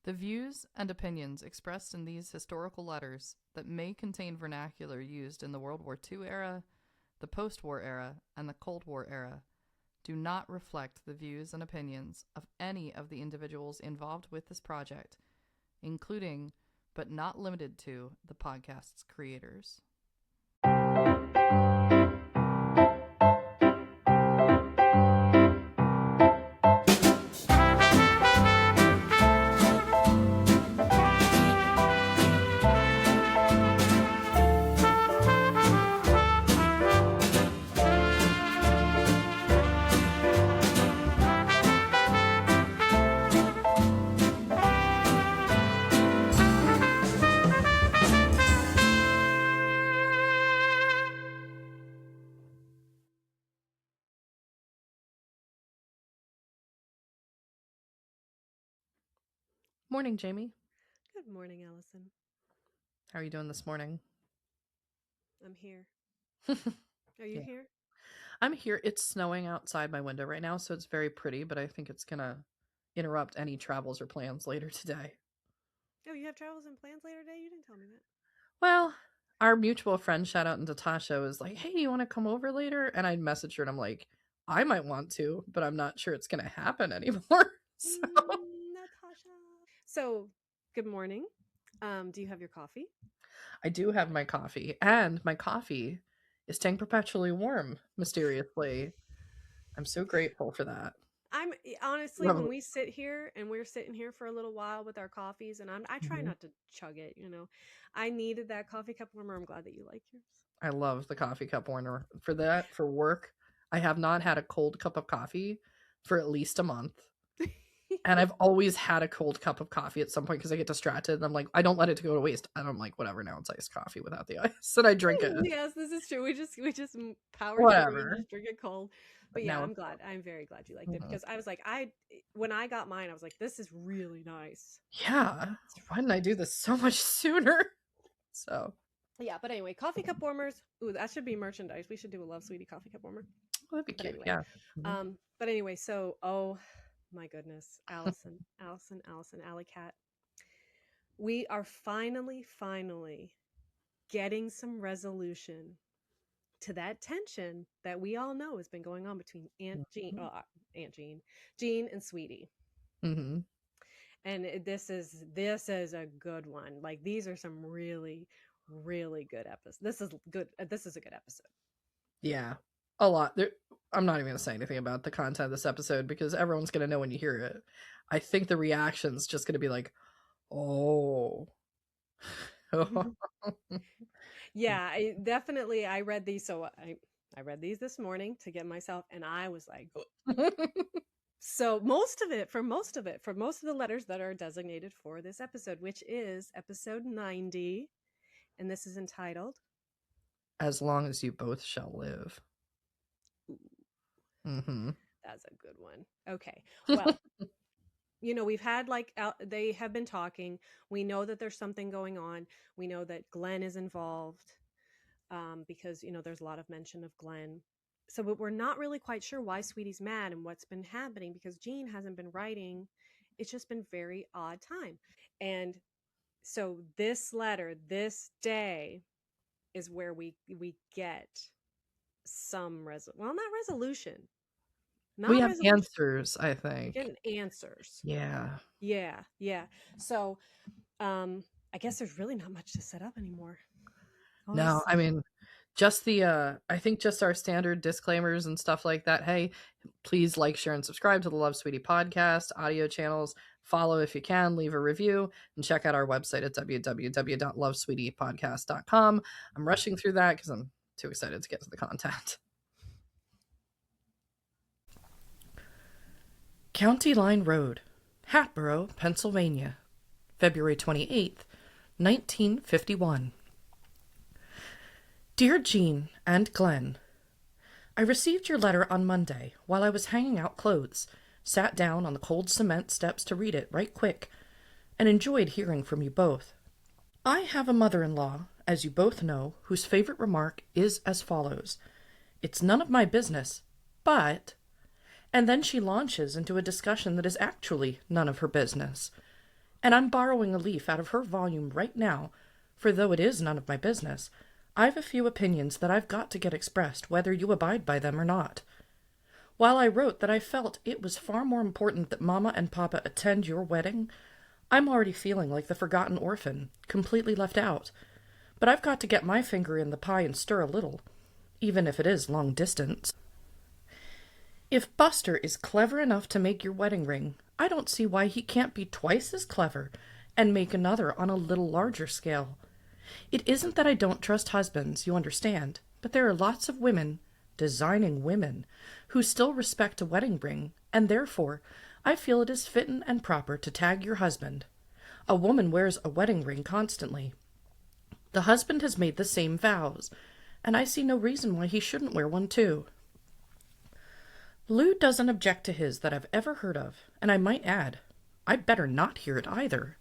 The views and opinions expressed in these historical letters that may contain vernacular used in the World War II era, the post-war era, and the Cold War era do not reflect the views and opinions of any of the individuals involved with this project, including, but not limited to, the podcast's creators. Morning, Jamie. Good morning, Allison. How are you doing this morning? I'm here. Are you here? I'm here. It's snowing outside my window right now, so it's very pretty, but I think it's going to interrupt any travels or plans later today. Oh, you have travels and plans later today? You didn't tell me that. Well, our mutual friend, shout out to Tasha, was like, hey, you want to come over later? And I messaged her and I'm like, I might want to, but I'm not sure it's going to happen anymore. So Natasha. So, good morning. Do you have your coffee? I do have my coffee, and my coffee is staying perpetually warm, mysteriously. I'm so grateful for that. I'm honestly, when we sit here and we're sitting here for a little while with our coffees, and I try not to chug it, I needed that coffee cup warmer. I'm glad that you like yours. I love the coffee cup warmer. For that, for work, I have not had a cold cup of coffee for at least a month. And I've always had a cold cup of coffee at some point because I get distracted and I'm like, I don't let it go to waste. And I'm like, whatever, now it's iced coffee without the ice. And I drink it. Yes, this is true. We just power Whatever. through and just drink it cold. But yeah, I'm glad. I'm very glad you liked it because I was like, when I got mine, I was like, this is really nice. Yeah. Why didn't I do this so much sooner? So yeah, but anyway, coffee cup warmers. Ooh, that should be merchandise. We should do a Love Sweetie coffee cup warmer. That'd be cute. Anyway, yeah. But anyway, so my goodness, Allison, Alley Cat. We are finally getting some resolution to that tension that we all know has been going on between Jeanne and Sweetie. Mm-hmm. And this is a good one. Like, these are some really, really good episodes. This is a good episode. Yeah, a lot. I'm not even going to say anything about the content of this episode because everyone's going to know when you hear it. I think the reaction's just going to be like, oh. Yeah, I read these. So I read these this morning to get myself, and I was like, so for most of the letters that are designated for this episode, which is episode 90, and this is entitled As Long as You Both Shall Live. Mm-hmm. That's a good one. Okay, well, we've had they have been talking. We know that there's something going on. We know that Glen is involved because there's a lot of mention of Glen. So, but we're not really quite sure why Sweetie's mad and what's been happening because Jeanne hasn't been writing. It's just been very odd time. And so this letter, this day, is where we get some not resolution. We have answers, I think. We're getting answers. Yeah. So, I guess there's really not much to set up anymore. No, I mean, just I think just our standard disclaimers and stuff like that. Hey, please like, share, and subscribe to the Love Sweetie podcast, audio channels. Follow if you can, leave a review, and check out our website at www.lovesweetiepodcast.com. I'm rushing through that because I'm too excited to get to the content. County Line Road, Hatboro, Pennsylvania, February 28th, 1951. Dear Jeanne and Glen, I received your letter on Monday while I was hanging out clothes, sat down on the cold cement steps to read it right quick, and enjoyed hearing from you both. I have a mother-in-law, as you both know, whose favorite remark is as follows: "It's none of my business, but..." And then she launches into a discussion that is actually none of her business. And I'm borrowing a leaf out of her volume right now, for though it is none of my business, I've a few opinions that I've got to get expressed, whether you abide by them or not. While I wrote that I felt it was far more important that Mama and Papa attend your wedding, I'm already feeling like the forgotten orphan, completely left out. But I've got to get my finger in the pie and stir a little, even if it is long distance. If Buster is clever enough to make your wedding ring, I don't see why he can't be twice as clever and make another on a little larger scale. It isn't that I don't trust husbands, you understand, but there are lots of women, designing women, who still respect a wedding ring, and therefore I feel it is fittin' and proper to tag your husband. A woman wears a wedding ring constantly. The husband has made the same vows, and I see no reason why he shouldn't wear one too. Lou doesn't object to his that I've ever heard of, and I might add, I'd better not hear it either.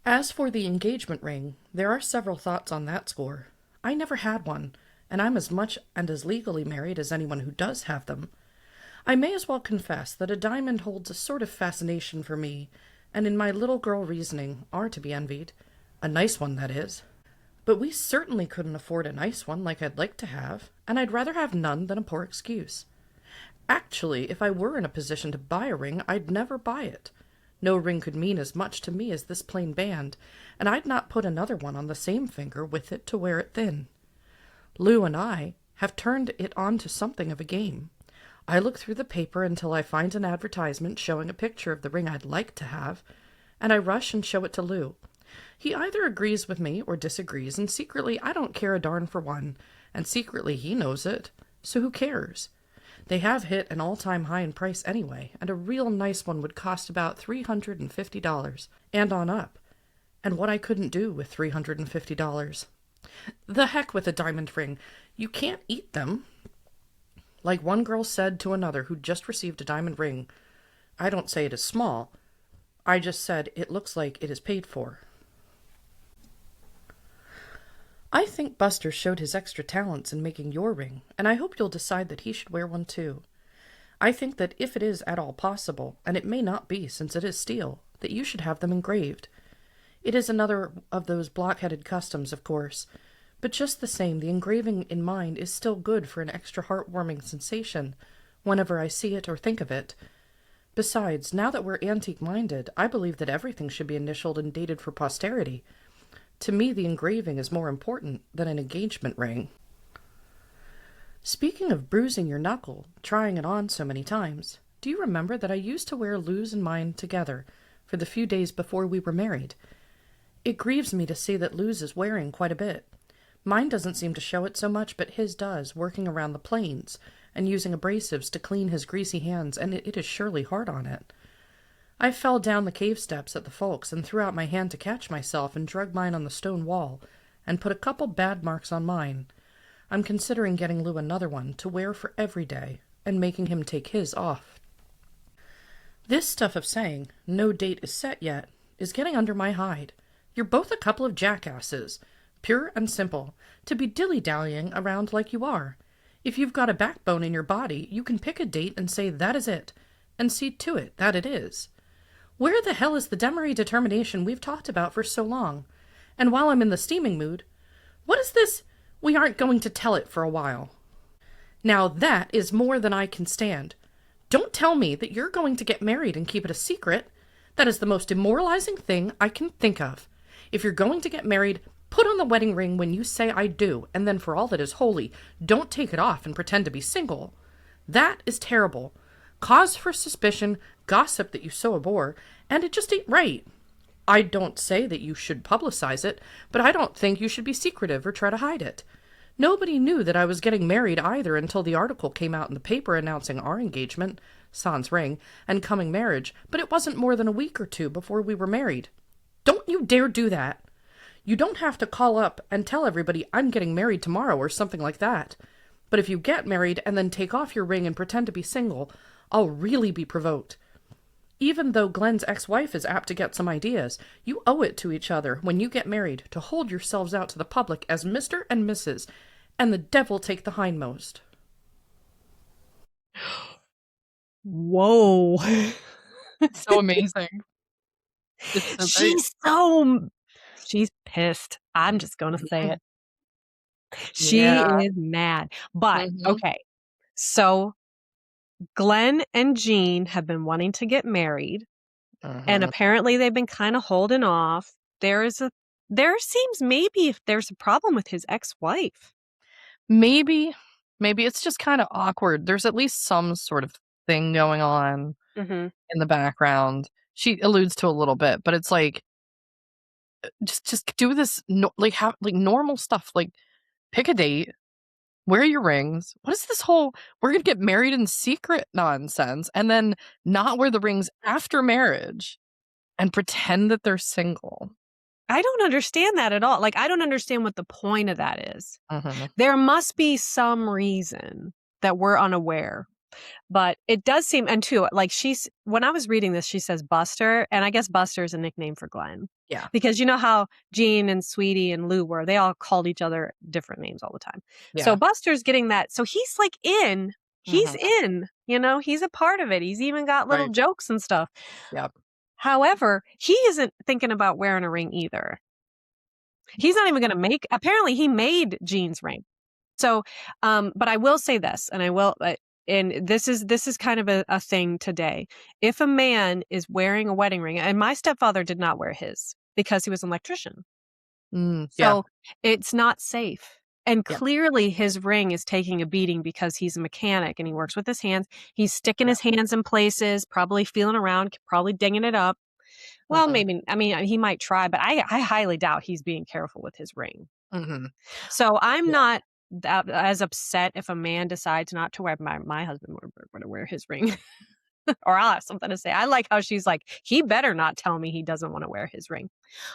As for the engagement ring, there are several thoughts on that score. I never had one, and I'm as much and as legally married as anyone who does have them. I may as well confess that a diamond holds a sort of fascination for me, and in my little girl reasoning are to be envied. A nice one, that is. But we certainly couldn't afford a nice one like I'd like to have, and I'd rather have none than a poor excuse. Actually, if I were in a position to buy a ring, I'd never buy it. No ring could mean as much to me as this plain band, and I'd not put another one on the same finger with it to wear it thin. Lou and I have turned it on to something of a game. I look through the paper until I find an advertisement showing a picture of the ring I'd like to have, and I rush and show it to Lou. He either agrees with me or disagrees, and secretly I don't care a darn for one, and secretly he knows it, so who cares? They have hit an all-time high in price anyway, and a real nice one would cost about $350, and on up. And what I couldn't do with $350. The heck with a diamond ring. You can't eat them. Like one girl said to another who'd just received a diamond ring, I don't say it is small. I just said it looks like it is paid for. I think Buster showed his extra talents in making your ring, and I hope you'll decide that he should wear one too. I think that if it is at all possible, and it may not be since it is steel, that you should have them engraved. It is another of those blockheaded customs, of course, but just the same, the engraving in mind is still good for an extra heartwarming sensation whenever I see it or think of it. Besides, now that we're antique-minded, I believe that everything should be initialed and dated for posterity. To me, the engraving is more important than an engagement ring. Speaking of bruising your knuckle, trying it on so many times, do you remember that I used to wear Lou's and mine together for the few days before we were married? It grieves me to see that Lou's is wearing quite a bit. Mine doesn't seem to show it so much, but his does, working around the planes and using abrasives to clean his greasy hands, and it is surely hard on it. I fell down the cave steps at the folks and threw out my hand to catch myself and drug mine on the stone wall and put a couple bad marks on mine. I'm considering getting Lou another one to wear for every day and making him take his off. This stuff of saying, no date is set yet, is getting under my hide. You're both a couple of jackasses, pure and simple, to be dilly-dallying around like you are. If you've got a backbone in your body, you can pick a date and say that is it, and see to it that it is. Where the hell is the Demaree determination we've talked about for so long? And while I'm in the steaming mood, what is this? We aren't going to tell it for a while. Now that is more than I can stand. Don't tell me that you're going to get married and keep it a secret. That is the most demoralizing thing I can think of. If you're going to get married, put on the wedding ring when you say I do, and then for all that is holy, don't take it off and pretend to be single. That is terrible. Cause for suspicion, gossip that you so abhor, and it just ain't right. I don't say that you should publicize it, but I don't think you should be secretive or try to hide it. Nobody knew that I was getting married either until the article came out in the paper announcing our engagement, sans ring, and coming marriage, but it wasn't more than a week or two before we were married. Don't you dare do that. You don't have to call up and tell everybody I'm getting married tomorrow or something like that. But if you get married and then take off your ring and pretend to be single, I'll really be provoked. Even though Glen's ex-wife is apt to get some ideas, you owe it to each other when you get married to hold yourselves out to the public as Mr. and Mrs., and the devil take the hindmost. Whoa. So amazing. She's pissed. I'm just going to say it. She Yeah. is mad. But, Mhm. okay. So Glen and Jeanne have been wanting to get married, and Mhm. apparently they've been kind of holding off. There seems maybe if there's a problem with his ex-wife. Maybe it's just kind of awkward. There's at least some sort of thing going on Mhm. in the background. She alludes to a little bit, but it's like just do this like have like normal stuff. Like pick a date, wear your rings. What is this whole we're gonna get married in secret nonsense, and then not wear the rings after marriage and pretend that they're single? I don't understand that at all. Like, I don't understand what the point of that is. Mhm. There must be some reason that we're unaware. But it does seem, and too, like when I was reading this, she says Buster, and I guess Buster is a nickname for Glen. Yeah. Because you know how Jeanne and Sweetie and Lou were, they all called each other different names all the time. So Yeah. Buster's getting that. So he's like he's Mhm. he's a part of it. He's even got little Right. jokes and stuff. Yep. However, he isn't thinking about wearing a ring either. He's not even going to apparently he made Jean's ring. So, but I will say this, and and this is kind of a thing today. If a man is wearing a wedding ring, and my stepfather did not wear his because he was an electrician. Yeah. So it's not safe. And Yeah. clearly his ring is taking a beating because he's a mechanic and he works with his hands. He's sticking Yeah. his hands in places, probably feeling around, probably dinging it up. Well, Mhm. maybe, I mean, he might try, but I highly doubt he's being careful with his ring. Mhm. So I'm Yeah. not as upset if a man decides not to wear my husband would wear his ring. Or I'll have something to say. I like how she's like, he better not tell me he doesn't want to wear his ring.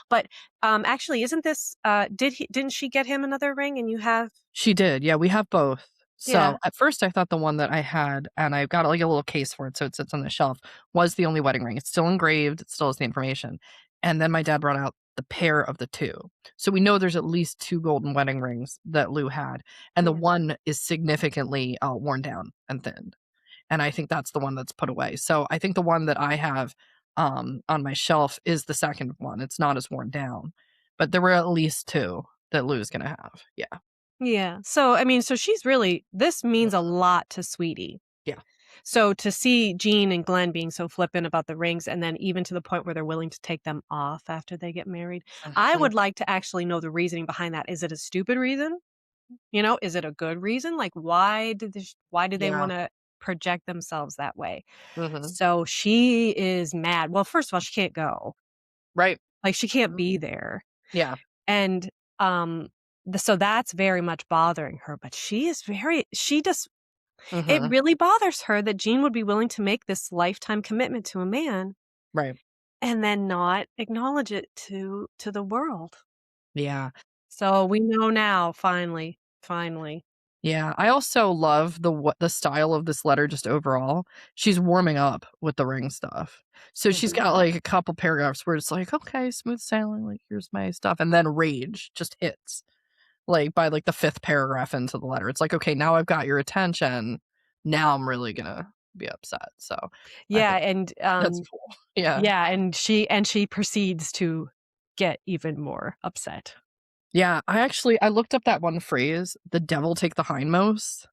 But actually, isn't this didn't she get him another ring and you have She did. Yeah, we have both. yeah. So at first I thought the one that I had, and I've got like a little case for it, so it sits on the shelf, was the only wedding ring. It's still engraved, it still has the information. And then my dad brought out the pair of the two. So we know there's at least two golden wedding rings that Lou had. And the Mhm. one is significantly worn down and thinned. And I think that's the one that's put away. So I think the one that I have on my shelf is the second one. It's not as worn down. But there were at least two that Lou's gonna have. Yeah. Yeah. So I mean, so this means a lot to Sweetie. Yeah. So to see Jeanne and Glen being so flippant about the rings and then even to the point where they're willing to take them off after they get married, I Mhm. would like to actually know the reasoning behind that. Is it a stupid reason? Is it a good reason? Like, why do they Yeah. want to project themselves that way? Mhm. So she is mad. Well, first of all, she can't go. Right. Like, she can't be there. Yeah. And um, so that's very much bothering her. But it Mhm. really bothers her that Jeanne would be willing to make this lifetime commitment to a man Right. and then not acknowledge it to the world. Yeah. So we know now, finally. Yeah. I also love the style of this letter just overall. She's warming up with the ring stuff. So she's Mhm. got like a couple paragraphs where it's like, okay, smooth sailing, like here's my stuff. And then rage just hits. Like by like the fifth paragraph into the letter. It's like, okay, now I've got your attention. Now I'm really gonna be upset. So I Yeah, think and that's cool. Yeah. yeah, and she proceeds to get even more upset. Yeah, I looked up that one phrase, "The devil take the hindmost,"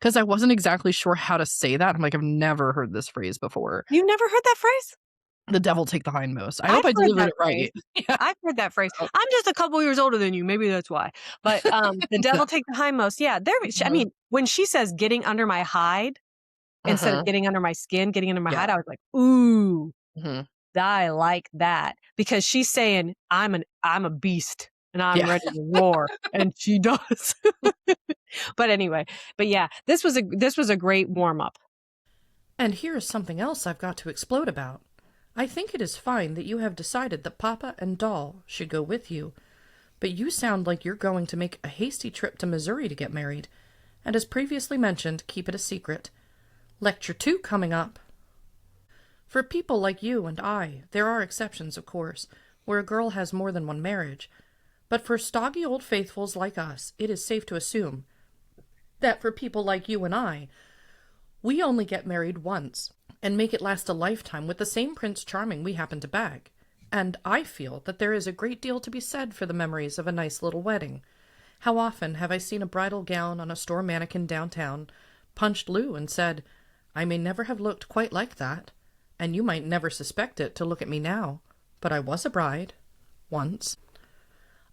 because I wasn't exactly sure how to say that. I'm like, I've never heard this phrase before. You never heard that phrase? "The devil take the hindmost." I hope I've I heard delivered that it phrase. right. Yeah. I've heard that phrase. I'm just a couple years older than you, maybe that's why. But, the No. devil take the hindmost. Yeah, I Mhm. mean, when she says getting under my hide instead of Mhm. getting under my skin, getting under my Yeah. hide, I was like, "Ooh, Mhm. I like that." Because she's saying, I'm a beast and I'm Yeah. ready to roar, and she does. But anyway, but yeah, this was a great warm up. And here's something else I've got to explode about. I think it is fine that you have decided that Papa and Doll should go with you, but you sound like you're going to make a hasty trip to Missouri to get married, and as previously mentioned, keep it a secret. Lecture 2 coming up. For people like you and I, there are exceptions, of course, where a girl has more than one marriage, but for stodgy old faithfuls like us, it is safe to assume that for people like you and I, we only get married once, and make it last a lifetime with the same Prince Charming we happen to bag. And I feel that there is a great deal to be said for the memories of a nice little wedding. How often have I seen a bridal gown on a store mannequin downtown, punched Lou and said, "I may never have looked quite like that, and you might never suspect it to look at me now, but I was a bride, once."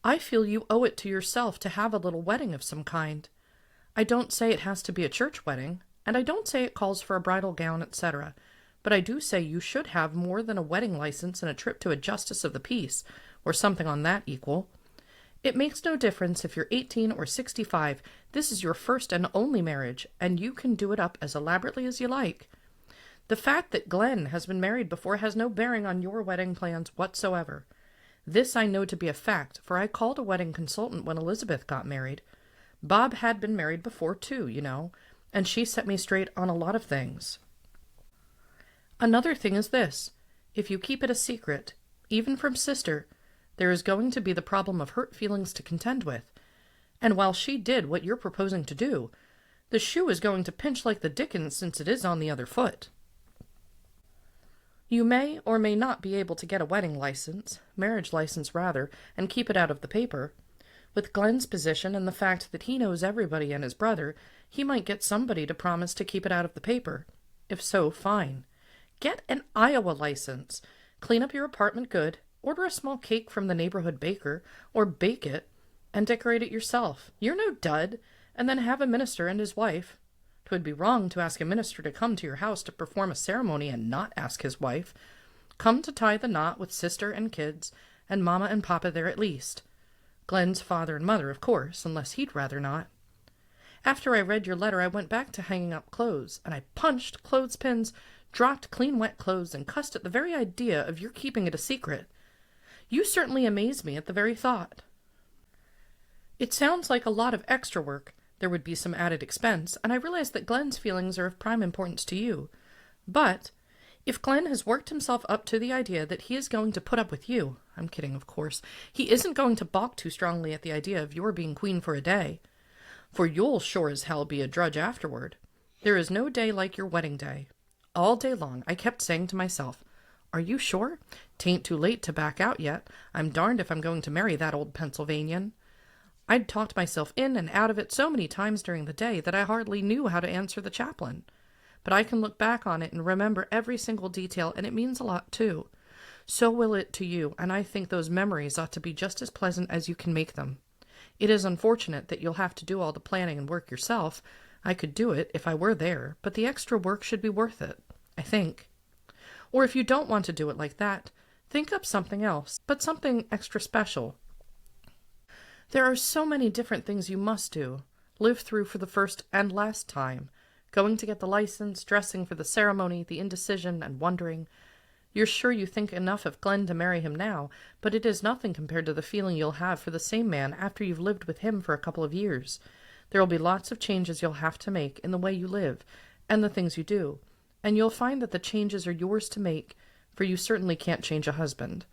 I feel you owe it to yourself to have a little wedding of some kind. I don't say it has to be a church wedding, and I don't say it calls for a bridal gown, etc., but I do say you should have more than a wedding license and a trip to a justice of the peace, or something on that equal. It makes no difference if you're 18 or 65. This is your first and only marriage, and you can do it up as elaborately as you like. The fact that Glen has been married before has no bearing on your wedding plans whatsoever. This I know to be a fact, for I called a wedding consultant when Elizabeth got married. Bob had been married before, too, you know, and she set me straight on a lot of things. Another thing is this. If you keep it a secret, even from sister, there is going to be the problem of hurt feelings to contend with. And while she did what you're proposing to do, the shoe is going to pinch like the dickens since it is on the other foot. You may or may not be able to get a wedding license, marriage license rather, and keep it out of the paper. With Glen's position and the fact that he knows everybody and his brother, he might get somebody to promise to keep it out of the paper. If so, fine. Get an Iowa license. Clean up your apartment good, order a small cake from the neighborhood baker, or bake it, and decorate it yourself. You're no dud. And then have a minister and his wife. 'Twould be wrong to ask a minister to come to your house to perform a ceremony and not ask his wife. Come to tie the knot with sister and kids, and Mama and Papa there at least. Glen's father and mother, of course, unless he'd rather not. After I read your letter, I went back to hanging up clothes, and I punched clothespins, dropped clean wet clothes, and cussed at the very idea of your keeping it a secret. You certainly amaze me at the very thought. It sounds like a lot of extra work. There would be some added expense, and I realize that Glen's feelings are of prime importance to you. But if Glen has worked himself up to the idea that he is going to put up with you, I'm kidding, of course, he isn't going to balk too strongly at the idea of your being queen for a day. For you'll sure as hell be a drudge afterward. There is no day like your wedding day. All day long I kept saying to myself, "Are you sure? 'Tain't too late to back out yet. I'm darned if I'm going to marry that old Pennsylvanian." I'd talked myself in and out of it so many times during the day that I hardly knew how to answer the chaplain. But I can look back on it and remember every single detail, and it means a lot, too. So will it to you, and I think those memories ought to be just as pleasant as you can make them. It is unfortunate that you'll have to do all the planning and work yourself. I could do it if I were there, but the extra work should be worth it, I think. Or if you don't want to do it like that, think up something else, but something extra special. There are so many different things you must do, live through for the first and last time. Going to get the license, dressing for the ceremony, the indecision, and wondering. You're sure you think enough of Glen to marry him now, but it is nothing compared to the feeling you'll have for the same man after you've lived with him for a couple of years. There'll be lots of changes you'll have to make in the way you live, and the things you do, and you'll find that the changes are yours to make, for you certainly can't change a husband.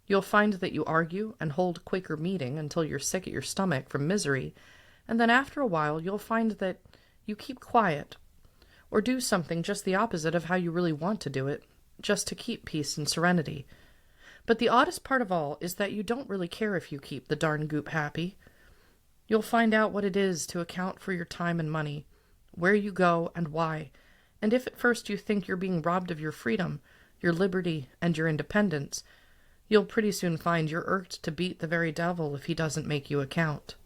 You'll find that you argue and hold Quaker meeting until you're sick at your stomach from misery, and then after a while you'll find that you keep quiet, or do something just the opposite of how you really want to do it, just to keep peace and serenity. But the oddest part of all is that you don't really care if you keep the darn goop happy. You'll find out what it is to account for your time and money, where you go and why, and if at first you think you're being robbed of your freedom, your liberty, and your independence, you'll pretty soon find you're irked to beat the very devil if he doesn't make you account.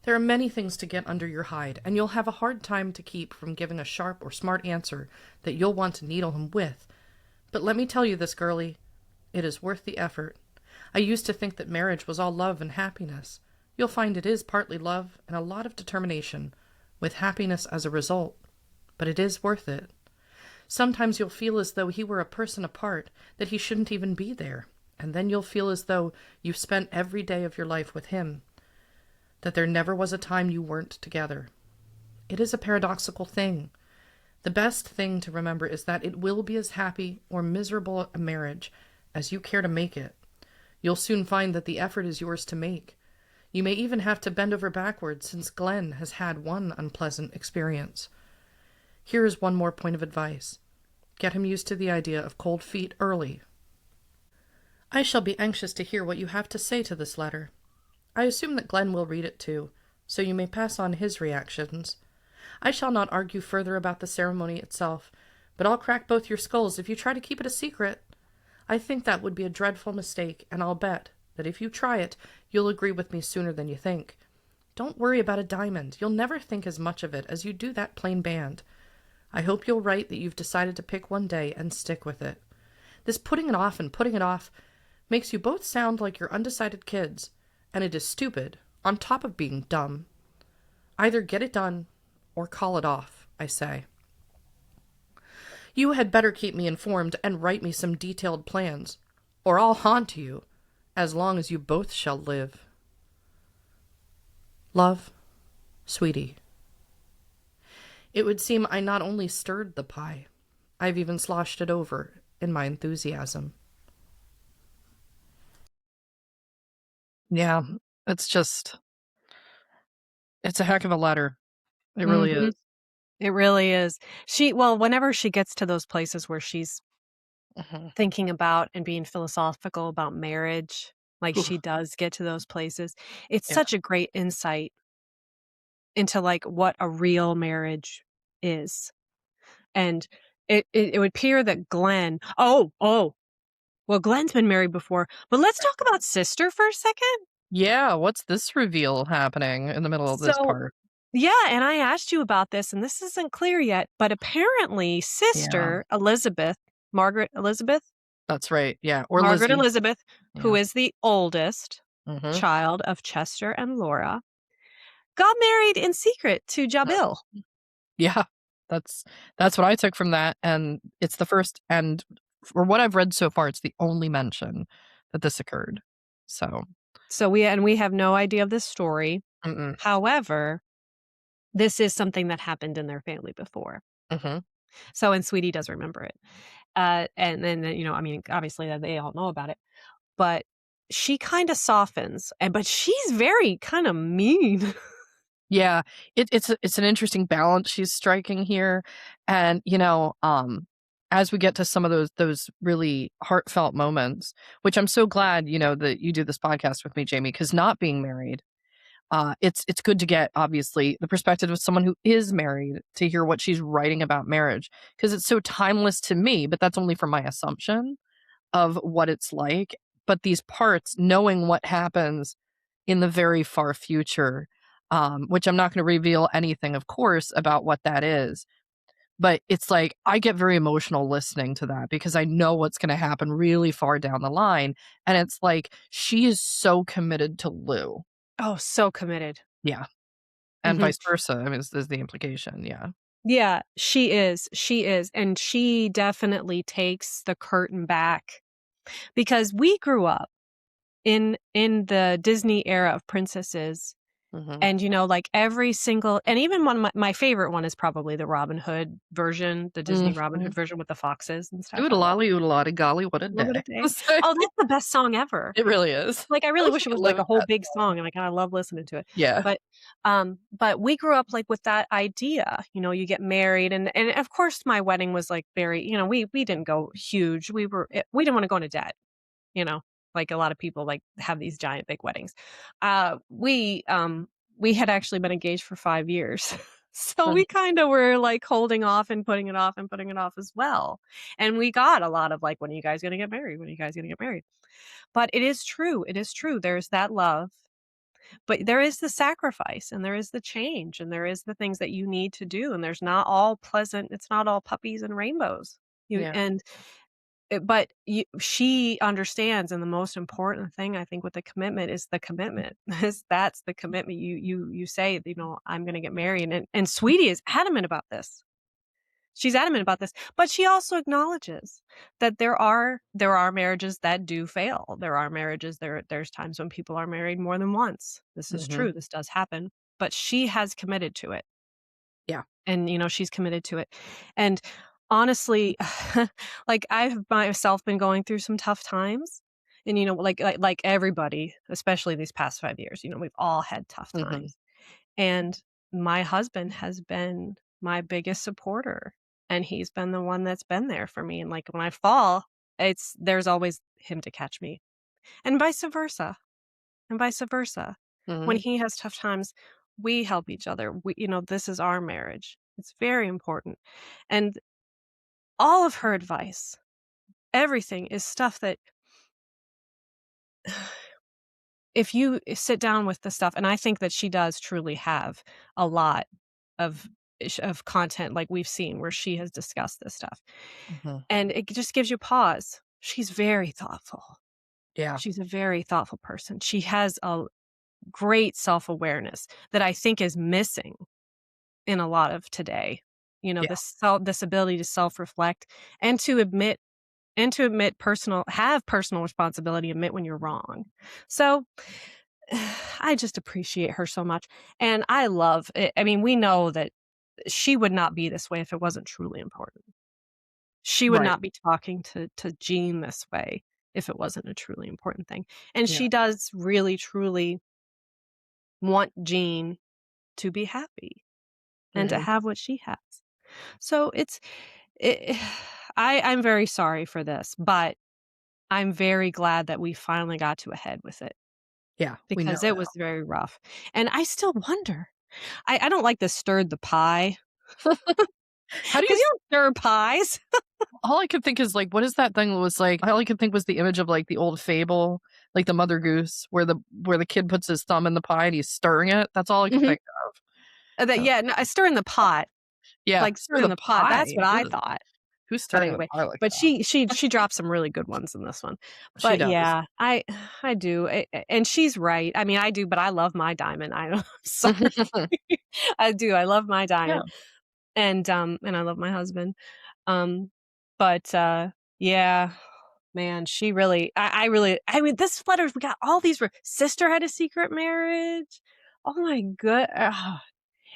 There are many things to get under your hide, and you'll have a hard time to keep from giving a sharp or smart answer that you'll want to needle him with. But let me tell you this, girlie, it is worth the effort. I used to think that marriage was all love and happiness. You'll find it is partly love and a lot of determination, with happiness as a result. But it is worth it. Sometimes you'll feel as though he were a person apart, that he shouldn't even be there, and then you'll feel as though you've spent every day of your life with him, that there never was a time you weren't together. It is a paradoxical thing. The best thing to remember is that it will be as happy or miserable a marriage as you care to make it. You'll soon find that the effort is yours to make. You may even have to bend over backwards, since Glen has had one unpleasant experience. Here is one more point of advice. Get him used to the idea of cold feet early. I shall be anxious to hear what you have to say to this letter. I assume that Glen will read it too, so you may pass on his reactions. I shall not argue further about the ceremony itself, but I'll crack both your skulls if you try to keep it a secret. I think that would be a dreadful mistake, and I'll bet that if you try it, you'll agree with me sooner than you think. Don't worry about a diamond. You'll never think as much of it as you do that plain band. I hope you'll write that you've decided to pick one day and stick with it. This putting it off and putting it off makes you both sound like you're undecided kids, and it is stupid, on top of being dumb. Either get it done, or call it off, I say. You had better keep me informed and write me some detailed plans, or I'll haunt you, as long as you both shall live. Love, Sweetie. It would seem I not only stirred the pie, I've even sloshed it over in my enthusiasm. Yeah, it's a heck of a letter. It really is. It really is. Whenever she gets to those places where she's thinking about and being philosophical about marriage, like she does get to those places, it's such a great insight into like what a real marriage is. And it would appear that Glen, Glen's been married before, but let's talk about sister for a second. Yeah, what's this reveal happening in the middle of this part? Yeah, and I asked you about this, and this isn't clear yet, but apparently sister Margaret Elizabeth? That's right, yeah. Or Margaret Lizzie. Elizabeth, who is the oldest Mhm. child of Chester and Laura, got married in secret to Jabil. Yeah, that's what I took from that, and it's the first, and for what I've read so far, it's the only mention that this occurred. So we have no idea of this story. Mm-mm. However, this is something that happened in their family before. So, and Sweetie does remember it. And then, obviously they all know about it, but she kind of softens, but she's very kind of mean. Yeah, it's an interesting balance she's striking here, and as we get to some of those really heartfelt moments, which I'm so glad that you do this podcast with me, Jamie, because not being married, it's good to get obviously the perspective of someone who is married to hear what she's writing about marriage, because it's so timeless to me, but that's only from my assumption of what it's like. But these parts, knowing what happens in the very far future, which I'm not going to reveal anything, of course, about what that is. But it's like I get very emotional listening to that because I know what's going to happen really far down the line. And it's like she is so committed to Lou. Oh, so committed. Yeah. And vice versa. I mean, is the implication. Yeah. Yeah, she is. She is. And she definitely takes the curtain back, because we grew up in the Disney era of princesses. And, like every single, and even one of my favorite one is probably the Robin Hood version, the Disney Robin Hood version with the foxes and stuff. Oodalolly, oodalotty, golly, what a day. Oh, that's the best song ever. It really is. Like, I really wish it was like a whole big song, and I love listening to it. Yeah. But we grew up like with that idea, you get married, and of course my wedding was like very, we didn't go huge. We didn't want to go into debt, like a lot of people like have these giant big weddings. We had actually been engaged for 5 years. So we kind of were like holding off and putting it off as well. And we got a lot of like, when are you guys going to get married? When are you guys going to get married? But it is true. It is true. There's that love, but there is the sacrifice, and there is the change, and there is the things that you need to do. And there's not all pleasant. It's not all puppies and rainbows. But she understands, and the most important thing I think with the commitment is the commitment. That's the commitment. You say, I'm going to get married, and Sweetie is adamant about this. She's adamant about this, but she also acknowledges that there are marriages that do fail. There are marriages there's times when people are married more than once. This is true. This does happen, but she has committed to it. Yeah, and she's committed to it, and honestly, like I've myself been going through some tough times, and like everybody, especially these past 5 years, we've all had tough times. And my husband has been my biggest supporter, and he's been the one that's been there for me. And like when I fall, there's always him to catch me, and vice versa, and vice versa. When he has tough times, we help each other. This is our marriage. It's very important. And all of her advice, everything is stuff that if you sit down with the stuff, and I think that she does truly have a lot of content like we've seen where she has discussed this stuff. And it just gives you pause. She's very thoughtful. Yeah. She's a very thoughtful person. She has a great self-awareness that I think is missing in a lot of today. This ability to self-reflect and to admit personal responsibility, admit when you're wrong. So I just appreciate her so much. And I love it. I mean, we know that she would not be this way if it wasn't truly important. She would not be talking to Jeanne this way if it wasn't a truly important thing. And she does really, truly want Jeanne to be happy and to have what she has. So I'm very sorry for this, but I'm very glad that we finally got to a head with it. Yeah. Because it was very rough. And I still wonder. I don't like the stirred the pie. How do you don't stir pies? All I could think is like, what is that thing that was like? All I could think was the image of like the old fable, like the Mother Goose, where the kid puts his thumb in the pie and he's stirring it. That's all I could think of. I stir in the pot. Yeah, like stir in the pot. That's what I thought. Who's stirring anyway, the pie like but that? she dropped some really good ones in this one. She But does. yeah, I do, and she's right. I mean, I do, but I love my diamond. I'm sorry. I do. I love my diamond, and I love my husband. But yeah, man, she really. I mean, this letter, we got all these. Sister had a secret marriage. Oh my god.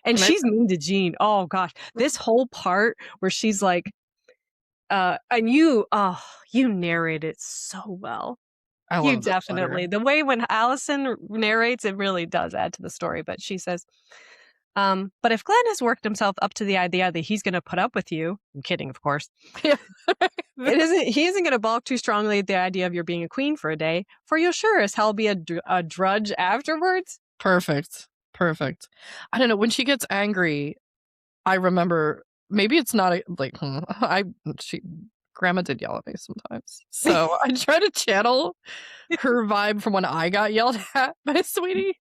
And she's mean to Jeanne. Oh gosh, this whole part where she's like, and you narrate it so well. I You love definitely, the way when Allison narrates, it really does add to the story. But she says, but if Glen has worked himself up to the idea that he's going to put up with you, I'm kidding, of course. He isn't going to balk too strongly at the idea of your being a queen for a day, for you'll sure as hell be a drudge afterwards. Perfect. I don't know, when she gets angry, I remember, maybe it's not Grandma did yell at me sometimes, so I try to channel her vibe from when I got yelled at by Sweetie.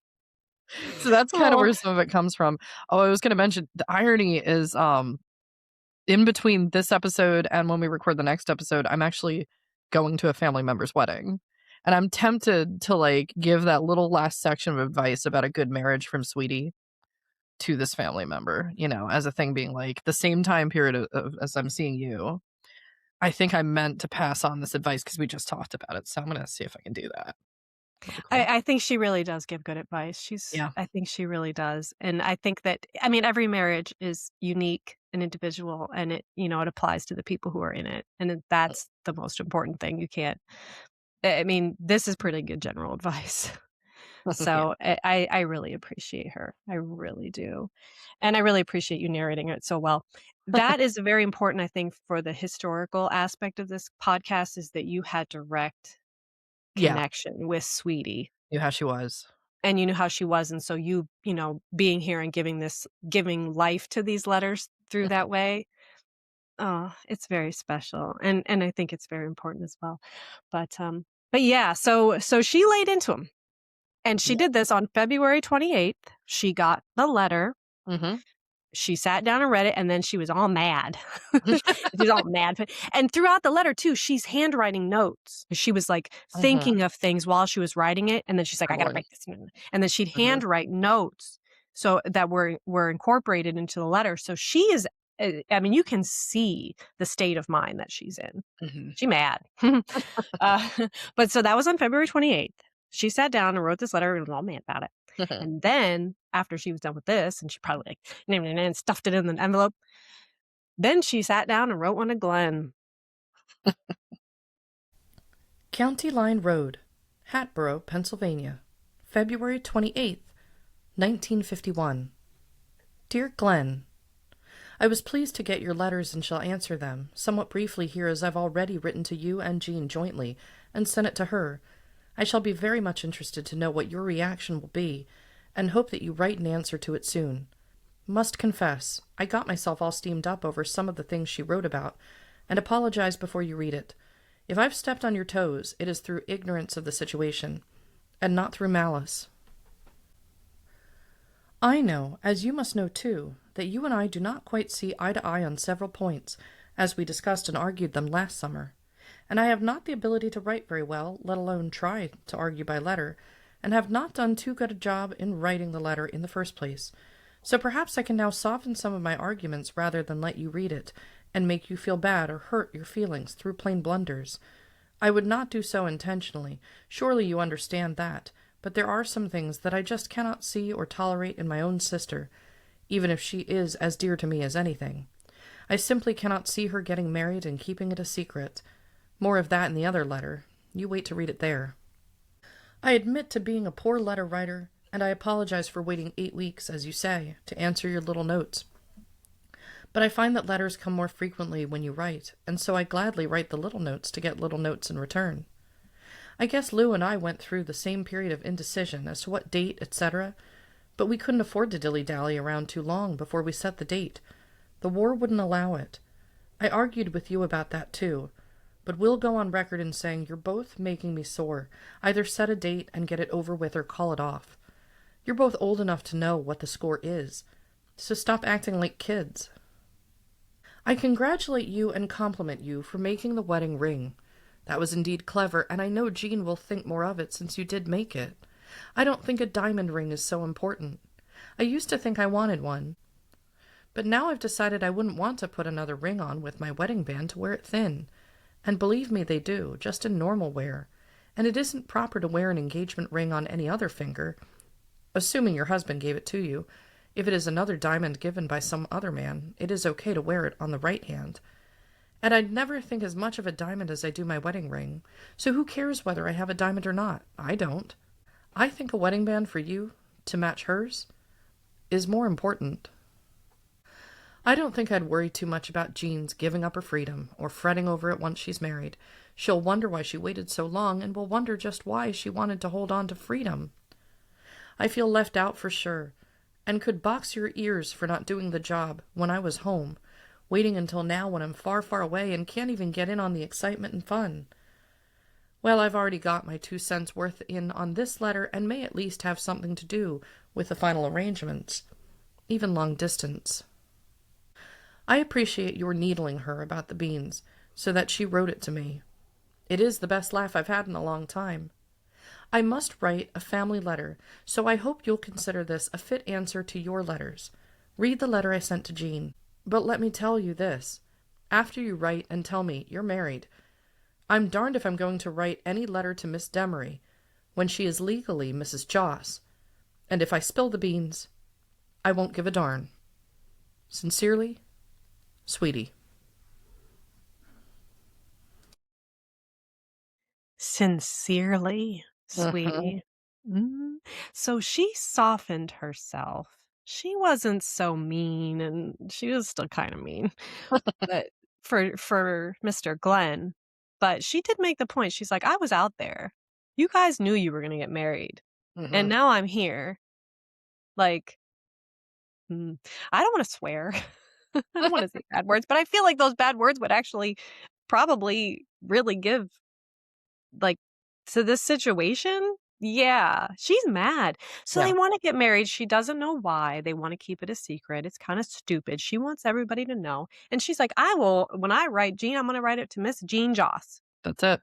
So that's kind of where some of it comes from. Oh, I was going to mention, the irony is in between this episode and when we record the next episode, I'm actually going to a family member's wedding. And I'm tempted to like give that little last section of advice about a good marriage from Sweetie to this family member, as a thing, being like, the same time period as I'm seeing you, I think I meant to pass on this advice because we just talked about it. So I'm going to see if I can do that. Cool. I think she really does give good advice. I think she really does. And I think that, I mean, every marriage is unique and individual, and it applies to the people who are in it. And that's the most important thing. You can't, I mean, this is pretty good general advice. So I really appreciate her. I really do. And I really appreciate you narrating it so well. That is very important, I think, for the historical aspect of this podcast, is that you had direct connection with Sweetie. You knew how she was. And you knew how she was. And so you being here and giving life to these letters through that way. Oh, it's very special. And I think it's very important as well. But yeah, so she laid into him. And she did this on February 28th. She got the letter. She sat down and read it, and then she was all mad. She was all mad. And throughout the letter, too, she's handwriting notes. She was like thinking of things while she was writing it. And then she's like, I got to write this. And then she'd handwrite notes so that were incorporated into the letter. So she is, I mean, you can see the state of mind that she's in. She's mad. But so that was on February 28th. She sat down and wrote this letter and was all mad about it. And then after she was done with this, and she probably and stuffed it in the envelope, then she sat down and wrote one to Glen. County Line Road, Hatboro, Pennsylvania, February 28th, 1951. Dear Glen, I was pleased to get your letters and shall answer them, somewhat briefly here as I've already written to you and Jeanne jointly, and sent it to her. I shall be very much interested to know what your reaction will be, and hope that you write an answer to it soon. Must confess, I got myself all steamed up over some of the things she wrote about, and apologize before you read it. If I've stepped on your toes, it is through ignorance of the situation, and not through malice. I know, as you must know too, that you and I do not quite see eye to eye on several points, as we discussed and argued them last summer, and I have not the ability to write very well, let alone try to argue by letter, and have not done too good a job in writing the letter in the first place. So perhaps I can now soften some of my arguments rather than let you read it, and make you feel bad or hurt your feelings through plain blunders. I would not do so intentionally, surely you understand that, but there are some things that I just cannot see or tolerate in my own sister, even if she is as dear to me as anything. I simply cannot see her getting married and keeping it a secret. More of that in the other letter. You wait to read it there. I admit to being a poor letter writer, and I apologize for waiting 8 weeks, as you say, to answer your little notes. But I find that letters come more frequently when you write, and so I gladly write the little notes to get little notes in return. I guess Lou and I went through the same period of indecision as to what date, etc., but we couldn't afford to dilly-dally around too long before we set the date. The war wouldn't allow it. I argued with you about that too, but we'll go on record in saying you're both making me sore. Either set a date and get it over with or call it off. You're both old enough to know what the score is, so stop acting like kids. I congratulate you and compliment you for making the wedding ring. That was indeed clever, and I know Jeanne will think more of it since you did make it. I don't think a diamond ring is so important. I used to think I wanted one, but now I've decided I wouldn't want to put another ring on with my wedding band to wear it thin. And believe me, they do, just in normal wear. And it isn't proper to wear an engagement ring on any other finger, assuming your husband gave it to you. If it is another diamond given by some other man, it is okay to wear it on the right hand. And I'd never think as much of a diamond as I do my wedding ring, so who cares whether I have a diamond or not? I don't. I think a wedding band for you, to match hers, is more important. I don't think I'd worry too much about Jean's giving up her freedom, or fretting over it once she's married. She'll wonder why she waited so long, and will wonder just why she wanted to hold on to freedom. I feel left out for sure, and could box your ears for not doing the job when I was home, waiting until now when I'm far, far away and can't even get in on the excitement and fun. Well, I've already got my 2 cents worth in on this letter and may at least have something to do with the final arrangements, even long distance. I appreciate your needling her about the beans, so that she wrote it to me. It is the best laugh I've had in a long time. I must write a family letter, so I hope you'll consider this a fit answer to your letters. Read the letter I sent to Jeanne. But let me tell you this. After you write and tell me you're married, I'm darned if I'm going to write any letter to Miss Demaree when she is legally Mrs. Joss. And if I spill the beans, I won't give a darn. Sincerely, Sweetie. Sincerely, sweetie. So she softened herself. She wasn't so mean, and she was still kind of mean, but for Mr. Glen. But she did make the point. She's like, I was out there. You guys knew you were going to get married, and now I'm here. Like, I don't want to swear. I don't want to say bad words, but I feel like those bad words would actually probably really give, like, to this situation. Yeah, she's mad. So they want to get married. She doesn't know why. They want to keep it a secret. It's kind of stupid. She wants everybody to know. And she's like, I will, when I write Jeanne, I'm going to write it to Miss Jeanne Joss. That's it.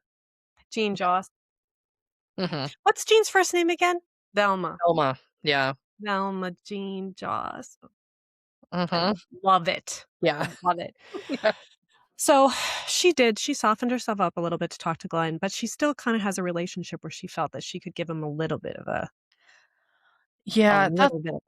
Jeanne Joss. What's Jean's first name again? Velma. Velma, yeah. Velma Jeanne Joss. I love it. Yeah. I love it. Yeah. So she softened herself up a little bit to talk to Glen, but she still kind of has a relationship where she felt that she could give him a little bit of a little bit of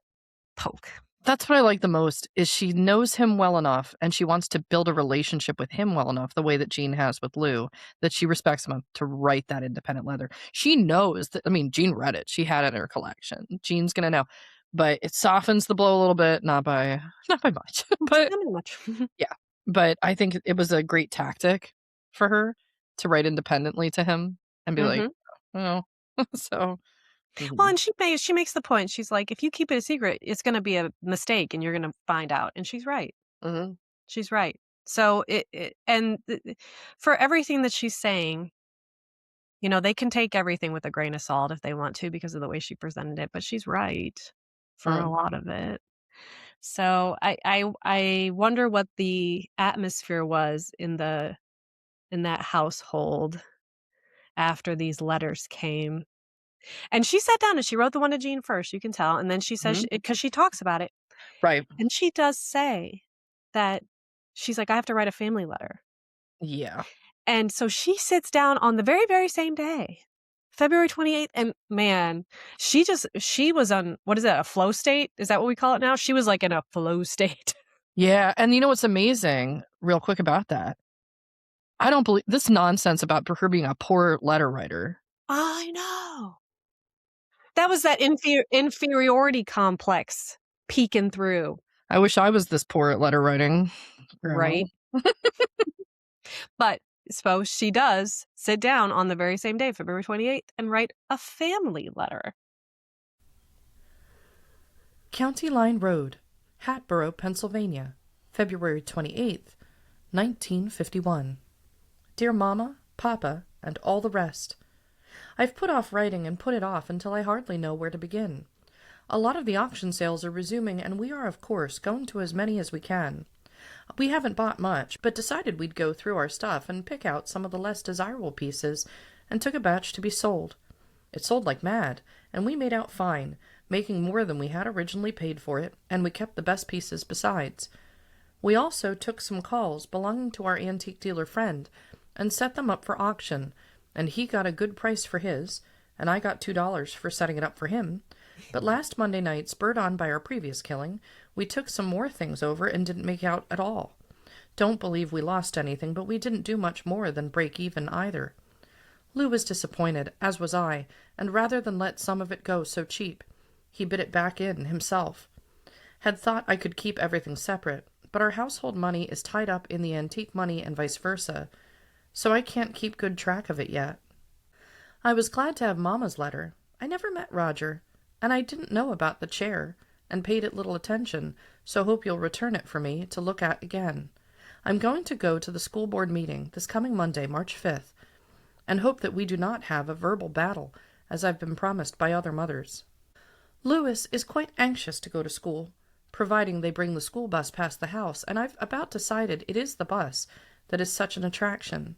poke. That's what I like the most, is she knows him well enough, and she wants to build a relationship with him well enough, the way that Jeanne has with Lou, that she respects him enough to write that independent letter. She knows that, Jeanne read it. She had it in her collection. Jeanne's going to know. but it softens the blow a little bit, not by much. But Not much. yeah, but I think it was a great tactic for her to write independently to him and be like, oh, so. Well, and she makes the point. She's like, if you keep it a secret, it's going to be a mistake, and you're going to find out. And she's right. She's right. So for everything that she's saying, you know, they can take everything with a grain of salt if they want to because of the way she presented it, but she's right for a lot of it. So I wonder what the atmosphere was in that household after these letters came. And she sat down and she wrote the one to Jeanne first, you can tell, and then she says, because she talks about it, right? And she does say that she's like, I have to write a family letter. Yeah. And so she sits down on the very, very same day, February 28th. And man, she was on, what is that, a flow state? Is that what we call it now? She was like in a flow state. Yeah. And you know what's amazing, real quick about that? I don't believe this nonsense about her being a poor letter writer. I know. That was that inferiority complex peeking through. I wish I was this poor at letter writing. Right. But suppose she does sit down on the very same day, February 28th, and write a family letter. County Line Road, Hatboro, Pennsylvania, February 28th, 1951. Dear Mama, Papa, and all the rest. I've put off writing and put it off until I hardly know where to begin. A lot of the auction sales are resuming, and we are, of course, going to as many as we can. We haven't bought much, but decided we'd go through our stuff and pick out some of the less desirable pieces, and took a batch to be sold. It sold like mad, and we made out fine, making more than we had originally paid for it, and we kept the best pieces besides. We also took some calls belonging to our antique dealer friend, and set them up for auction, and he got a good price for his, and I got $2 for setting it up for him. But last Monday night, spurred on by our previous killing, we took some more things over and didn't make out at all. Don't believe we lost anything, but we didn't do much more than break even either. Lou was disappointed, as was I, and rather than let some of it go so cheap, he bid it back in himself. Had thought I could keep everything separate, but our household money is tied up in the antique money and vice versa, so I can't keep good track of it yet. I was glad to have Mama's letter. I never met Roger, and I didn't know about the chair, and paid it little attention, so hope you'll return it for me to look at again. I'm going to go to the school board meeting this coming Monday, March 5th, and hope that we do not have a verbal battle, as I've been promised by other mothers. Louis is quite anxious to go to school, providing they bring the school bus past the house, and I've about decided it is the bus that is such an attraction.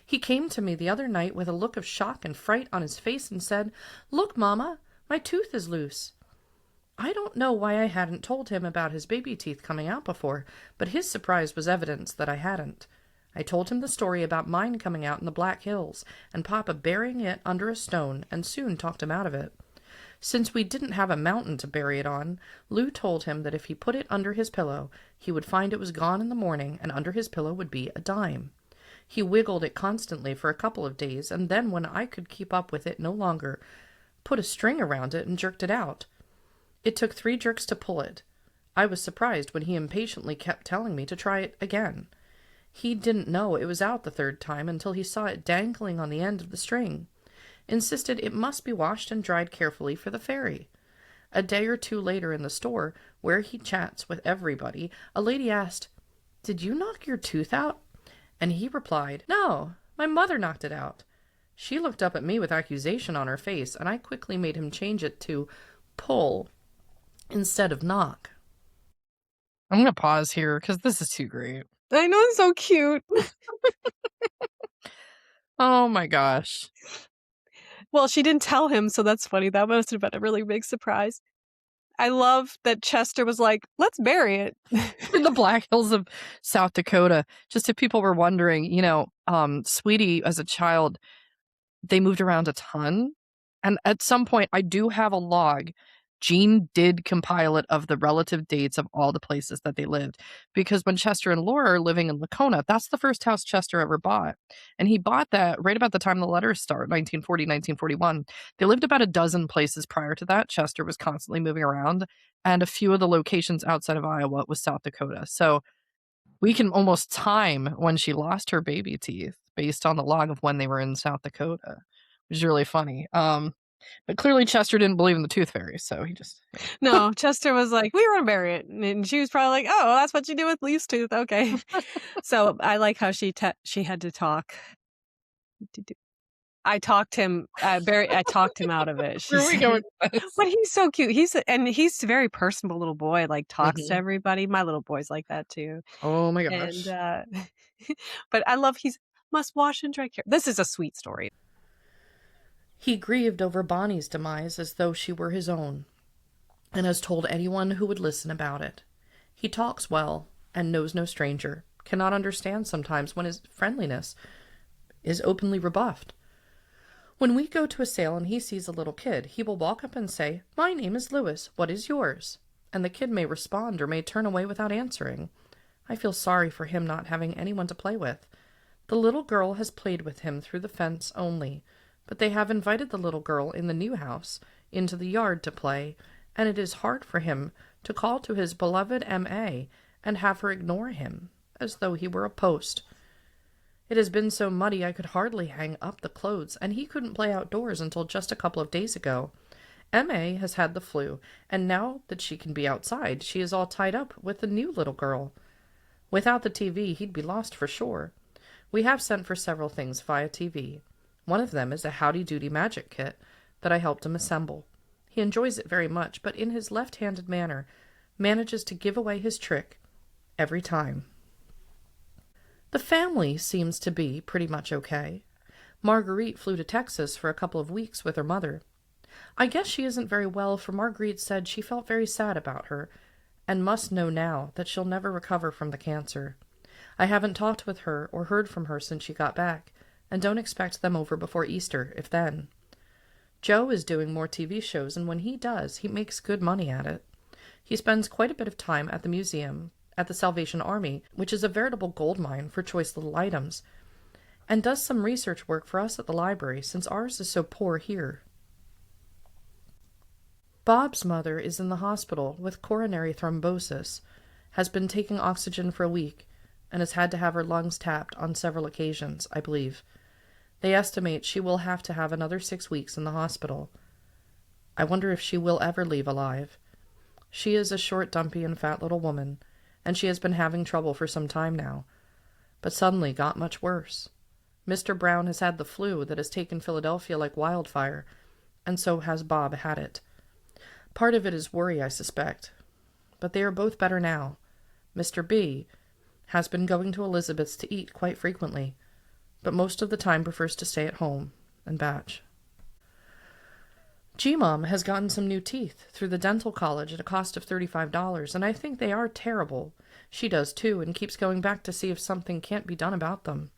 He came to me the other night with a look of shock and fright on his face and said, "Look, Mama, my tooth is loose." I don't know why I hadn't told him about his baby teeth coming out before, but his surprise was evidence that I hadn't. I told him the story about mine coming out in the Black Hills, and Papa burying it under a stone, and soon talked him out of it. Since we didn't have a mountain to bury it on, Lou told him that if he put it under his pillow, he would find it was gone in the morning, and under his pillow would be a dime. He wiggled it constantly for a couple of days, and then when I could keep up with it no longer, put a string around it and jerked it out. It took 3 jerks to pull it. I was surprised when he impatiently kept telling me to try it again. He didn't know it was out the 3rd time until he saw it dangling on the end of the string. Insisted it must be washed and dried carefully for the fairy. A day or 2 later in the store, where he chats with everybody, a lady asked, "Did you knock your tooth out?" And he replied, "No, my mother knocked it out." She looked up at me with accusation on her face, and I quickly made him change it to pull instead of knock. I'm going to pause here because this is too great. I know, it's so cute. Oh my gosh. Well, she didn't tell him, so that's funny. That must have been a really big surprise. I love that Chester was like, let's bury it. In the Black Hills of South Dakota. Just if people were wondering, Sweetie, as a child, they moved around a ton. And at some point, I do have a log Jeanne did compile it of the relative dates of all the places that they lived. Because when Chester and Laura are living in Lacona, that's the first house Chester ever bought. And he bought that right about the time the letters start, 1940, 1941. They lived about a dozen places prior to that. Chester was constantly moving around. And a few of the locations outside of Iowa was South Dakota. So we can almost time when she lost her baby teeth based on the log of when they were in South Dakota, which is really funny. But clearly Chester didn't believe in the tooth fairy, so he just... No, Chester was like, we were gonna bury it. And she was probably like, oh, that's what you do with loose tooth. Okay. So I like how she had to talk. I talked him I talked him out of it. Where are we going with this? But he's so cute. He's a very personable little boy, like talks to everybody. My little boy's like that too. Oh my gosh. And but I love he's must wash and dry care. This is a sweet story. He grieved over Bonnie's demise as though she were his own, and has told anyone who would listen about it. He talks well, and knows no stranger, cannot understand sometimes when his friendliness is openly rebuffed. When we go to a sale and he sees a little kid, he will walk up and say, "My name is Louis, what is yours?" And the kid may respond or may turn away without answering. I feel sorry for him not having anyone to play with. The little girl has played with him through the fence only, but they have invited the little girl in the new house into the yard to play, and it is hard for him to call to his beloved M.A. and have her ignore him, as though he were a post. It has been so muddy I could hardly hang up the clothes, and he couldn't play outdoors until just a couple of days ago. M.A. has had the flu, and now that she can be outside, she is all tied up with the new little girl. Without the TV, he'd be lost for sure. We have sent for several things via TV. One of them is a howdy-doody magic kit that I helped him assemble. He enjoys it very much, but in his left-handed manner manages to give away his trick every time. The family seems to be pretty much okay. Marguerite flew to Texas for a couple of weeks with her mother. I guess she isn't very well, for Marguerite said she felt very sad about her, and must know now that she'll never recover from the cancer. I haven't talked with her or heard from her since she got back, and don't expect them over before Easter, if then. Joe is doing more TV shows, and when he does, he makes good money at it. He spends quite a bit of time at the museum, at the Salvation Army, which is a veritable gold mine for choice little items, and does some research work for us at the library, since ours is so poor here. Bob's mother is in the hospital with coronary thrombosis, has been taking oxygen for a week, and has had to have her lungs tapped on several occasions, I believe. They estimate she will have to have another 6 weeks in the hospital. I wonder if she will ever leave alive. She is a short, dumpy, and fat little woman, and she has been having trouble for some time now, but suddenly got much worse. Mr. Brown has had the flu that has taken Philadelphia like wildfire, and so has Bob had it. Part of it is worry, I suspect, but they are both better now. Mr. B. has been going to Elizabeth's to eat quite frequently, but most of the time prefers to stay at home and batch. G-Mom has gotten some new teeth through the dental college at a cost of $35, and I think they are terrible. She does too, and keeps going back to see if something can't be done about them.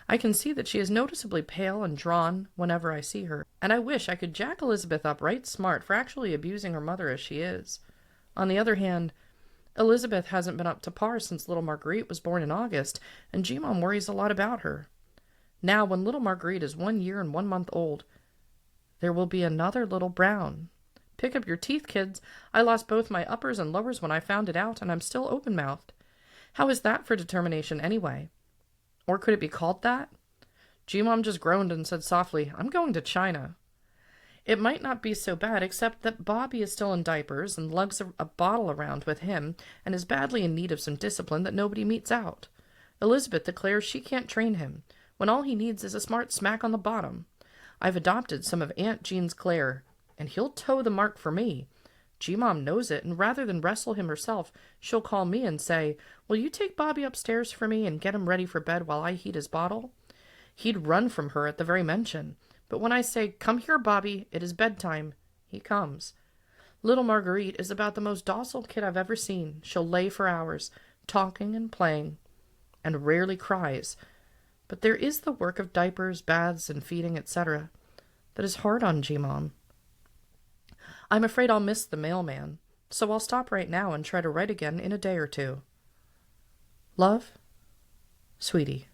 I can see that she is noticeably pale and drawn whenever I see her, and I wish I could jack Elizabeth up right smart for actually abusing her mother as she is. On the other hand, Elizabeth hasn't been up to par since little Marguerite was born in August, and G-Mom worries a lot about her. Now, when little Marguerite is 1 year and 1 month old, there will be another little Brown. Pick up your teeth, kids. I lost both my uppers and lowers when I found it out, and I'm still open-mouthed. How is that for determination, anyway? Or could it be called that? G-Mom just groaned and said softly, "I'm going to China." It might not be so bad, except that Bobby is still in diapers and lugs a bottle around with him and is badly in need of some discipline that nobody meets out. Elizabeth declares she can't train him, when all he needs is a smart smack on the bottom. I've adopted some of Aunt Jean's Claire, and he'll toe the mark for me. G-Mom knows it, and rather than wrestle him herself, she'll call me and say, "Will you take Bobby upstairs for me and get him ready for bed while I heat his bottle?" He'd run from her at the very mention, but when I say, "Come here, Bobby, it is bedtime," he comes. Little Marguerite is about the most docile kid I've ever seen. She'll lay for hours, talking and playing, and rarely cries. But there is the work of diapers, baths, and feeding, etc., that is hard on G-Mom. I'm afraid I'll miss the mailman, so I'll stop right now and try to write again in a day or two. Love, Sweetie.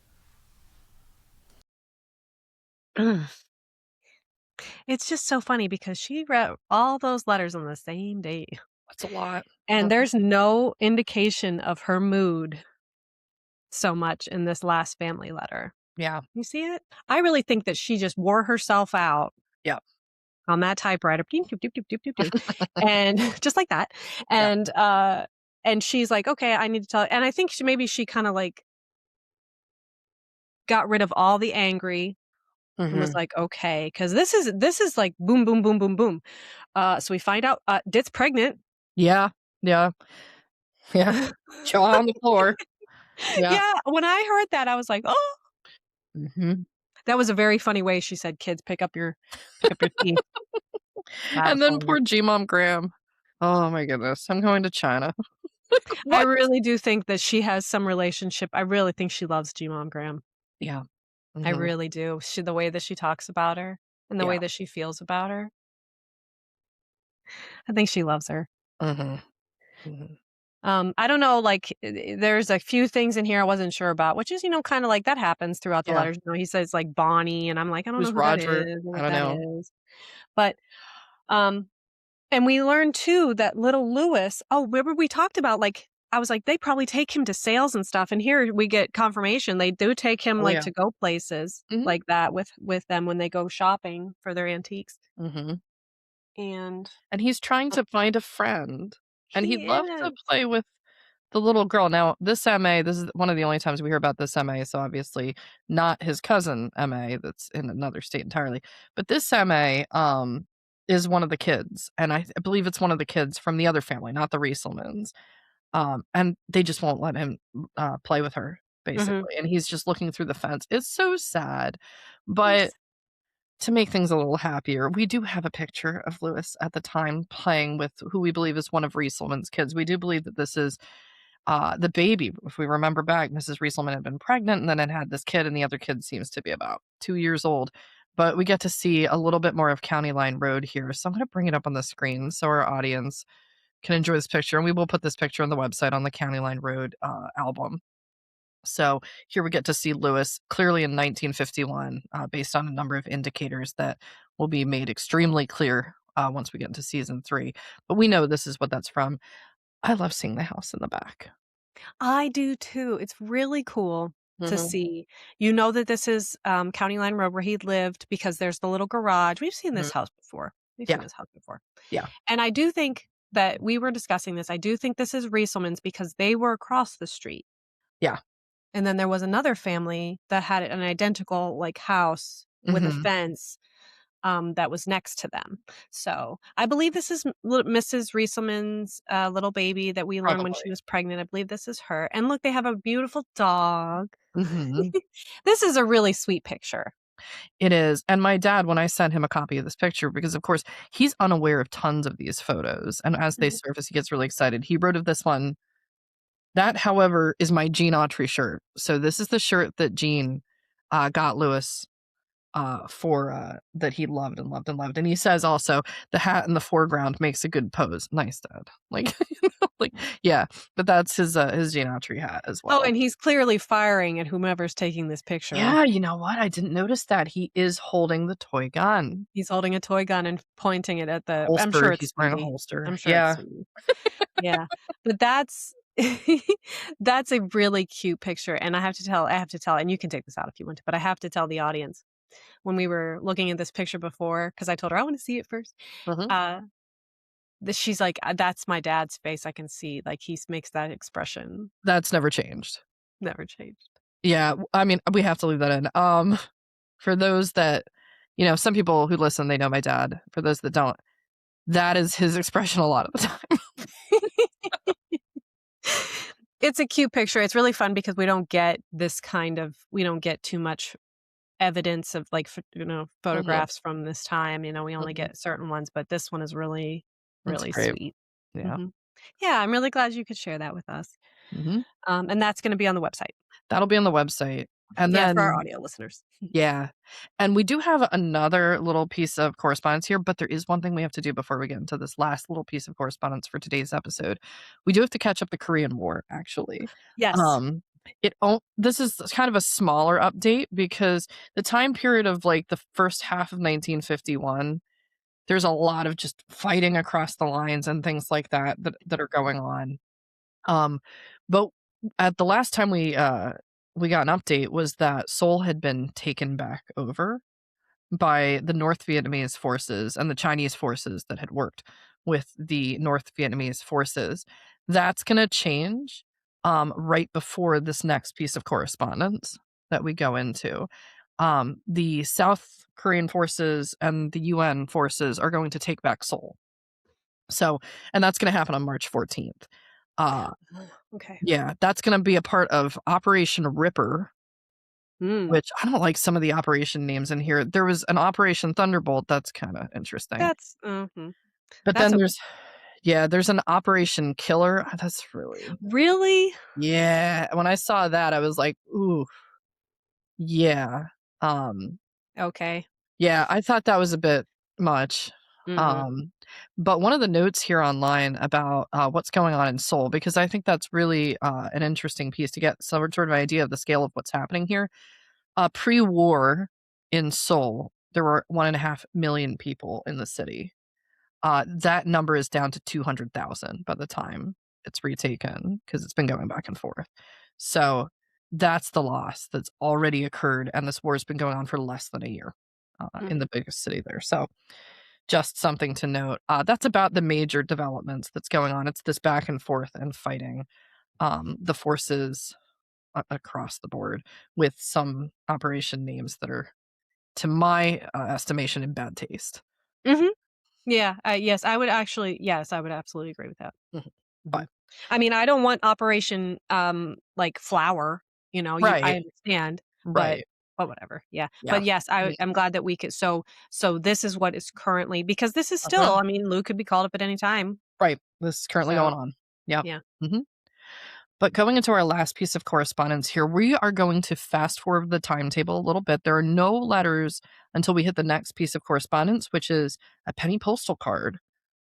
It's just so funny because she wrote all those letters on the same day. That's a lot. And there's no indication of her mood so much in this last family letter. Yeah. You see it? I really think that she just wore herself out. Yeah. On that typewriter. And just like that. And she's like, okay, I need to tell. And I think maybe she kind of like got rid of all the angry and was like, okay, because this is like boom, boom, boom, boom, boom. So we find out Dit's pregnant. Yeah. Yeah. Yeah. Jaw on the floor. Yeah. When I heard that, I was like, oh. That was a very funny way she said, kids, pick up your teeth. And then poor G-Mom Graham. Oh my goodness. I'm going to China. I really do think that she has some relationship. I really think she loves G-Mom Graham. Yeah. I really do. The way that she talks about her and the way Yeah. that she feels about her. I think she loves her. I don't know, like there's a few things in here I wasn't sure about, which is, kind of like that happens throughout the letters. He says like Bonnie, and I'm like, I don't know who Roger? that is or I what don't that know. is. But and we learned too that little Louis, remember we talked about, like, I was like, they probably take him to sales and stuff. And here we get confirmation. They do take him to go places like that with them when they go shopping for their antiques. And he's trying to find a friend. And he'd love to is. play with the little girl. Now, this MA, this is one of the only times we hear about this MA, so obviously not his cousin MA that's in another state entirely. But this MA is one of the kids, and I believe it's one of the kids from the other family, not the Rieselmans. And they just won't let him play with her, basically. And he's just looking through the fence. It's so sad. But to make things a little happier, we do have a picture of Louis at the time playing with who we believe is one of Rieselman's kids. We do believe that this is the baby. If we remember back, Mrs. Rieselman had been pregnant and then had this kid, and the other kid seems to be about 2 years old. But we get to see a little bit more of County Line Road here. So I'm going to bring it up on the screen so our audience can enjoy this picture. And we will put this picture on the website on the County Line Road album. So here we get to see Louis clearly in 1951, based on a number of indicators that will be made extremely clear once we get into season 3. But we know this is what that's from. I love seeing the house in the back. I do too. It's really cool to see. You know that this is County Line Road where he lived because there's the little garage. We've seen this house before. Yeah. And I do think that we were discussing this. I do think this is Rieselman's because they were across the street. Yeah. And then there was another family that had an identical like house with a fence that was next to them. So I believe this is Mrs. Rieselman's little baby that we learned when she was pregnant. I believe this is her. And look, they have a beautiful dog. This is a really sweet picture. It is. And my dad, when I sent him a copy of this picture, because of course he's unaware of tons of these photos, and as they surface, he gets really excited. He wrote of this one. That, however, is my Jeanne Autry shirt. So this is the shirt that Jeanne got Louis for that he loved and loved and loved. And he says also the hat in the foreground makes a good pose. Nice, Dad. Like, yeah. But that's his Jeanne Autry hat as well. Oh, and he's clearly firing at whomever's taking this picture. Yeah, you know what? I didn't notice that. He is holding the toy gun. He's holding a toy gun and pointing it at the holster. I'm sure it's he's wearing a holster. I'm sure it's yeah. But that's a really cute picture. And I have to tell, and you can take this out if you want to, but I have to tell the audience when we were looking at this picture before, because I told her I want to see it first. She's like, that's my dad's face. I can see, like, he makes that expression. That's never changed. Never changed. Yeah. I mean, we have to leave that in. For those that, some people who listen, they know my dad. For those that don't, that is his expression a lot of the time. It's a cute picture. It's really fun because we don't get too much evidence of photographs from this time. We only get certain ones, but this one is really, really sweet. Yeah. Yeah. I'm really glad you could share that with us. And that's going to be on the website. That'll be on the website. And Yeah, for our then, audio listeners. yeah. And we do have another little piece of correspondence here, but there is one thing we have to do before we get into this last little piece of correspondence for today's episode. We do have to catch up the Korean War, actually. Yes. This is kind of a smaller update because the time period of like the first half of 1951, there's a lot of just fighting across the lines and things like that are going on. But at the last time we got an update was that Seoul had been taken back over by the North Vietnamese forces and the Chinese forces that had worked with the North Vietnamese forces. That's going to change right before this next piece of correspondence that we go into. The South Korean forces and the UN forces are going to take back Seoul. So, and that's going to happen on March 14th. Okay. Yeah, that's going to be a part of Operation Ripper, which I don't like some of the operation names in here. There was an Operation Thunderbolt. That's kind of interesting. That's But that's then okay. there's an Operation Killer. That's really, Really? yeah. When I saw that, I was like, ooh, yeah. Okay. Yeah, I thought that was a bit much. Mhm. But one of the notes here online about what's going on in Seoul, because I think that's really an interesting piece to get some sort of idea of the scale of what's happening here. Pre-war in Seoul, there were 1.5 million people in the city. That number is down to 200,000 by the time it's retaken because it's been going back and forth. So that's the loss that's already occurred, and this war's been going on for less than a year in the biggest city there. So just something to note. That's about the major developments that's going on. It's this back and forth and fighting the forces across the board with some operation names that are, to my estimation, in bad taste. Mhm. Yeah, yes, I would absolutely agree with that. But I mean, I don't want Operation, like, Flower, I right, understand, but right, whatever, yeah. yeah, But yes, I'm glad that we could so this is what is currently because this is uh-huh, still I mean, Lou could be called up at any time, right. This is currently so going on. Yep. yeah. But going into our last piece of correspondence here, we are going to fast forward the timetable a little bit. There are no letters until we hit the next piece of correspondence, which is a penny postal card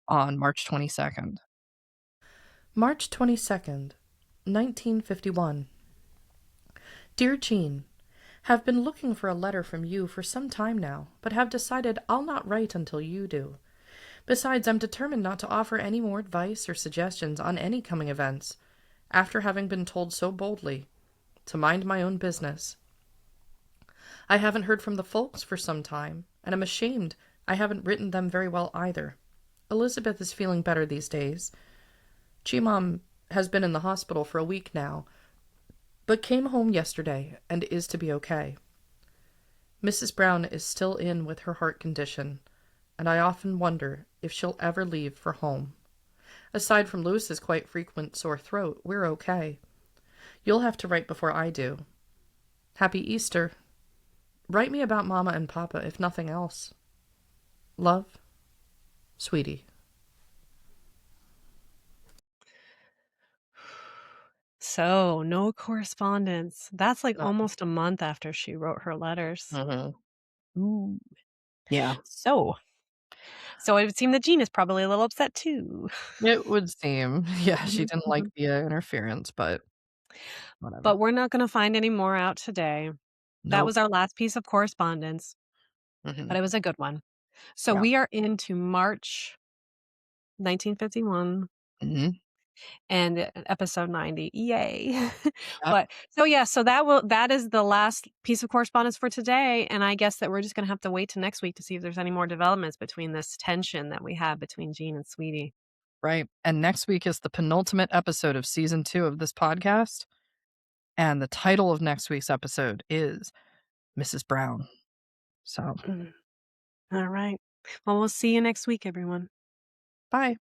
on March 22nd. March 22nd, 1951. Dear Jeanne, have been looking for a letter from you for some time now, but have decided I'll not write until you do. Besides, I'm determined not to offer any more advice or suggestions on any coming events, after having been told so boldly to mind my own business. I haven't heard from the folks for some time, and I'm ashamed I haven't written them very well either. Elizabeth is feeling better these days. G-Mom has been in the hospital for a week now, but came home yesterday and is to be okay. Mrs. Brown is still in with her heart condition, and I often wonder if she'll ever leave for home. Aside from Lewis's quite frequent sore throat, we're okay. You'll have to write before I do. Happy Easter. Write me about Mama and Papa, if nothing else. Love, Sweetie. So, no correspondence. That's, like, No. almost a month after she wrote her letters. Ooh. Yeah, So it would seem that Jeanne is probably a little upset too. it would seem. Yeah, she Mhm, didn't like mhm. the interference, but whatever. But we're not gonna find any more out today. That Nope. was our last piece of correspondence, Hmm. but it was a good one. So Yeah. we are into March 1951 Hmm. and episode 90. Yay. Yep. But so that is the last piece of correspondence for today. And I guess that we're just gonna have to wait till next week to see if there's any more developments between this tension that we have between Jeanne and Sweetie. Right. And next week is the penultimate episode of season 2 of this podcast. And the title of next week's episode is Mrs. Brown. So, Mm. All right. Well, we'll see you next week, everyone. bye.